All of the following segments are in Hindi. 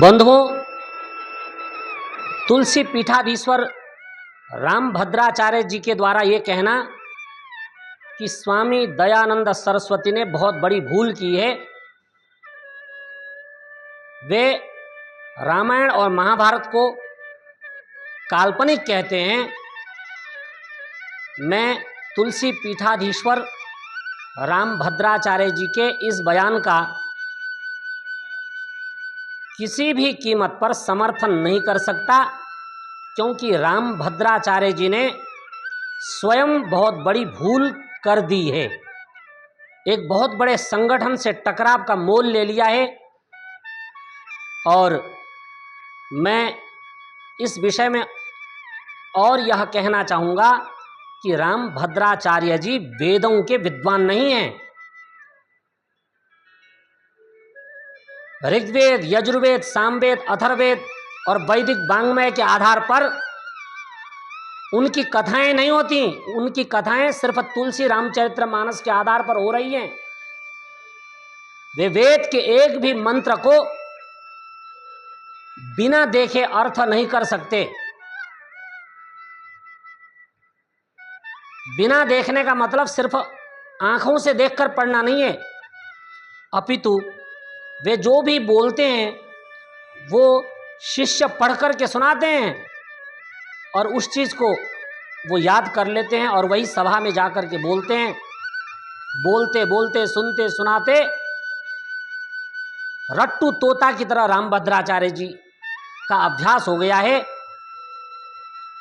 बंधुओं, तुलसी पीठाधीश्वर रामभद्राचार्य जी के द्वारा ये कहना कि स्वामी दयानंद सरस्वती ने बहुत बड़ी भूल की है। वे रामायण और महाभारत को काल्पनिक कहते हैं। मैं तुलसी पीठाधीश्वर रामभद्राचार्य जी के इस बयान का किसी भी कीमत पर समर्थन नहीं कर सकता, क्योंकि रामभद्राचार्य जी ने स्वयं बहुत बड़ी भूल कर दी है। एक बहुत बड़े संगठन से टकराव का मोल ले लिया है। और मैं इस विषय में और यह कहना चाहूँगा कि रामभद्राचार्य जी वेदों के विद्वान नहीं हैं। ऋग्वेद, यजुर्वेद, सामवेद, अथर्ववेद और वैदिक वाङ्मय के आधार पर उनकी कथाएं नहीं होती। उनकी कथाएं सिर्फ तुलसी रामचरितमानस के आधार पर हो रही हैं। वे वेद के एक भी मंत्र को बिना देखे अर्थ नहीं कर सकते। बिना देखने का मतलब सिर्फ आंखों से देखकर पढ़ना नहीं है, अपितु वे जो भी बोलते हैं वो शिष्य पढ़ कर के सुनाते हैं और उस चीज़ को वो याद कर लेते हैं और वही सभा में जाकर के बोलते हैं। बोलते बोलते, सुनते सुनाते रट्टू तोता की तरह रामभद्राचार्य जी का अभ्यास हो गया है।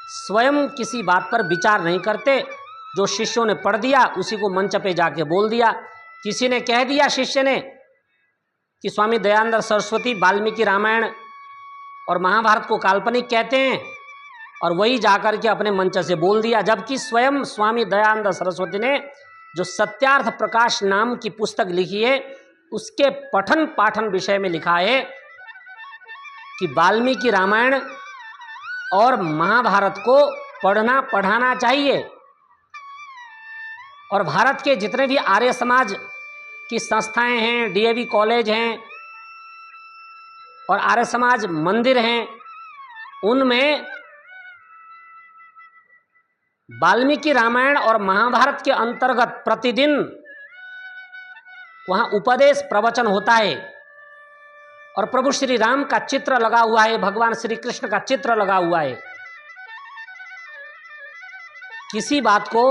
स्वयं किसी बात पर विचार नहीं करते। जो शिष्यों ने पढ़ दिया उसी को मंच पे जाके बोल दिया। किसी ने कह दिया, शिष्य ने, कि स्वामी दयानंद सरस्वती वाल्मीकि रामायण और महाभारत को काल्पनिक कहते हैं, और वही जाकर के अपने मंच से बोल दिया। जबकि स्वयं स्वामी दयानंद सरस्वती ने जो सत्यार्थ प्रकाश नाम की पुस्तक लिखी है, उसके पठन पाठन विषय में लिखा है कि वाल्मीकि रामायण और महाभारत को पढ़ना पढ़ाना चाहिए। और भारत के जितने भी आर्य समाज की संस्थाएं हैं, डीएवी कॉलेज हैं और आर्य समाज मंदिर हैं, उनमें वाल्मीकि रामायण और महाभारत के अंतर्गत प्रतिदिन वहाँ उपदेश प्रवचन होता है। और प्रभु श्री राम का चित्र लगा हुआ है, भगवान श्री कृष्ण का चित्र लगा हुआ है। किसी बात को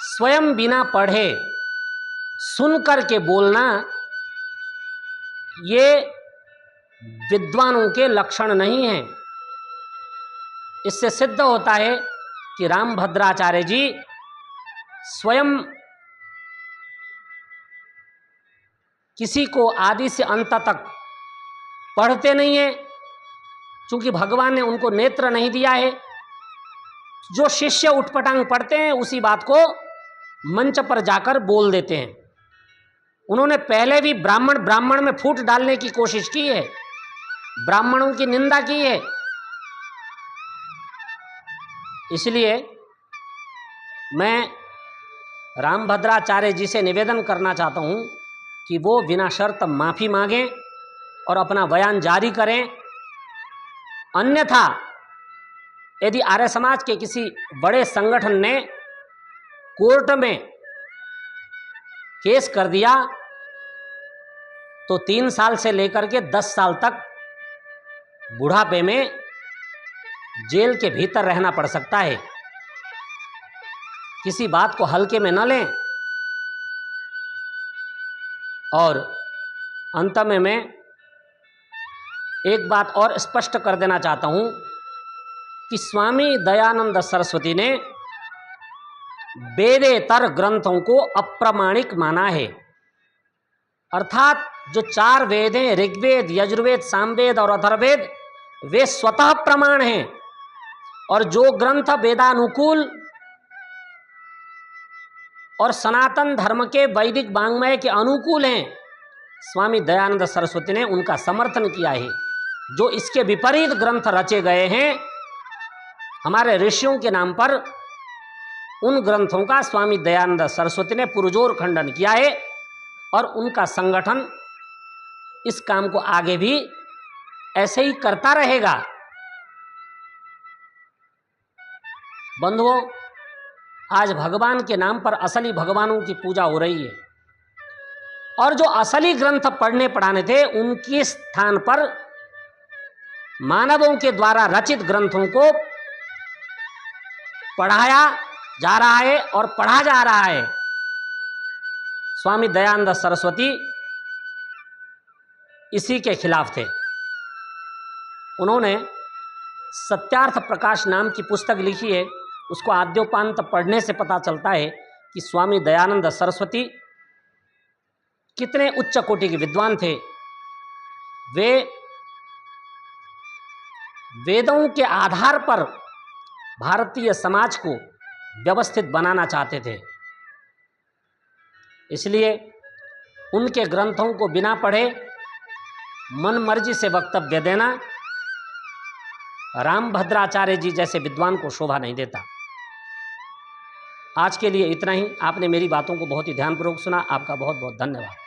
स्वयं बिना पढ़े सुन कर के बोलना, ये विद्वानों के लक्षण नहीं है। इससे सिद्ध होता है कि रामभद्राचार्य जी स्वयं किसी को आदि से अंत तक पढ़ते नहीं हैं, क्योंकि भगवान ने उनको नेत्र नहीं दिया है। जो शिष्य उठपटांग पढ़ते हैं उसी बात को मंच पर जाकर बोल देते हैं। उन्होंने पहले भी ब्राह्मण में फूट डालने की कोशिश की है, ब्राह्मणों की निंदा की है। इसलिए मैं रामभद्राचार्य जी से निवेदन करना चाहता हूं कि वो बिना शर्त माफ़ी मांगें और अपना बयान जारी करें। अन्यथा यदि आर्य समाज के किसी बड़े संगठन ने कोर्ट में केस कर दिया तो 3 साल से लेकर के 10 साल तक बुढ़ापे में जेल के भीतर रहना पड़ सकता है। किसी बात को हल्के में न लें। और अंत में मैं एक बात और स्पष्ट कर देना चाहता हूं कि स्वामी दयानंद सरस्वती ने वेदेतर ग्रंथों को अप्रामाणिक माना है। अर्थात जो 4 वेद हैं, ऋग्वेद, यजुर्वेद, सामवेद और अथर्ववेद, वे स्वतः प्रमाण हैं। और जो ग्रंथ वेदानुकूल और सनातन धर्म के वैदिक वाङ्मय के अनुकूल हैं, स्वामी दयानंद सरस्वती ने उनका समर्थन किया है। जो इसके विपरीत ग्रंथ रचे गए हैं, हमारे ऋषियों के नाम पर, उन ग्रंथों का स्वामी दयानंद सरस्वती ने पुरजोर खंडन किया है। और उनका संगठन इस काम को आगे भी ऐसे ही करता रहेगा। बंधुओं, आज भगवान के नाम पर असली भगवानों की पूजा हो रही है और जो असली ग्रंथ पढ़ने पढ़ाने थे उनके स्थान पर मानवों के द्वारा रचित ग्रंथों को पढ़ाया जा रहा है और पढ़ा जा रहा है। स्वामी दयानंद सरस्वती इसी के खिलाफ थे। उन्होंने सत्यार्थ प्रकाश नाम की पुस्तक लिखी है। उसको आद्योपांत पढ़ने से पता चलता है कि स्वामी दयानंद सरस्वती कितने उच्च कोटि के विद्वान थे। वे वेदों के आधार पर भारतीय समाज को व्यवस्थित बनाना चाहते थे। इसलिए उनके ग्रंथों को बिना पढ़े मन मर्जी से वक्तव्य देना रामभद्राचार्य जी जैसे विद्वान को शोभा नहीं देता। आज के लिए इतना ही। आपने मेरी बातों को बहुत ही ध्यानपूर्वक सुना। आपका बहुत बहुत धन्यवाद।